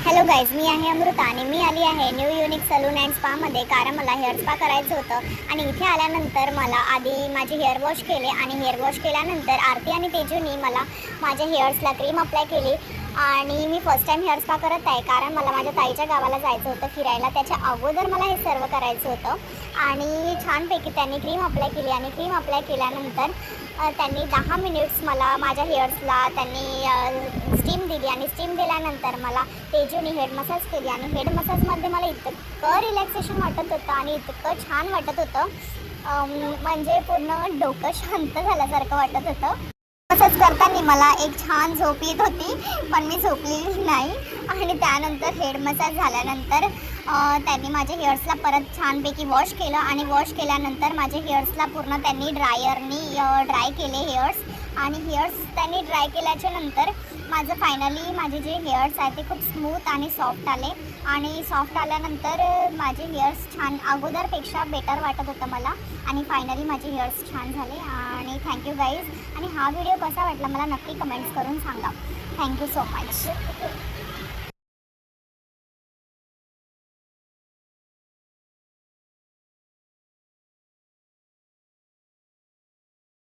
Hello guys, मी आहे अमृता आणि मी आली आहे न्यू युनिक सलून अँड स्पामध्ये, कारण मला हेअर स्पा करायचं होतं. आणि इथे आल्यानंतर मला आधी माझे हेअर वॉश केले आणि हेअर वॉश केल्यानंतर आरती आणि तेजूनी मला माझ्या हेअर्सला क्रीम अप्लाय केली. आणि मी फर्स्ट टाईम हेअर स्पा करत आहे, कारण मला माझ्या ताईच्या गावाला जायचं होतं फिरायला. त्याच्या अगोदर मला हे सर्व करायचं होतं. आणि छानपैकी त्यांनी क्रीम अप्लाय केली आणि क्रीम अप्लाय केल्यानंतर त्यांनी 10 मिनिट्स मला माझ्या हेअर्सला त्यांनी स्टीम दिली. आणि स्टीम दिल्यानंतर मला तेजूनी हेड मसाज केली. आणि हेड मसाजमध्ये मला इतकं रिलॅक्सेशन वाटत होतं आणि इतकं छान वाटत होतं, म्हणजे पूर्ण डोकं शांत झाल्यासारखं वाटत होतं. मसाज करताना मला एक छान झोप येत होती, पण मी झोपलेली नाही. आणि त्यानंतर हेड मसाज झाल्यानंतर त्यांनी माझ्या हेअर्सला परत छानपैकी वॉश केलं. आणि वॉश केल्यानंतर माझ्या हेअर्सला पूर्ण त्यांनी ड्रायरनी ड्राय केले हेअर्स. आणि हेअर्स त्यांनी ड्राय केल्याच्या नंतर फायनली माझे जे हेअर्स आहेत ते खूप स्मूथ आणि सॉफ्ट आले. आणि सॉफ्ट आल्यानंतर माझे हेअर्स छान अगोदरपेक्षा बेटर वाटत होतं मला. आणि फायनली माझे हेअर्स छान झाले. आणि थँक्यू गाईज. आणि हा व्हिडिओ कसा वाटला मला नक्की कमेंट्स करून सांगा. Thank you so much.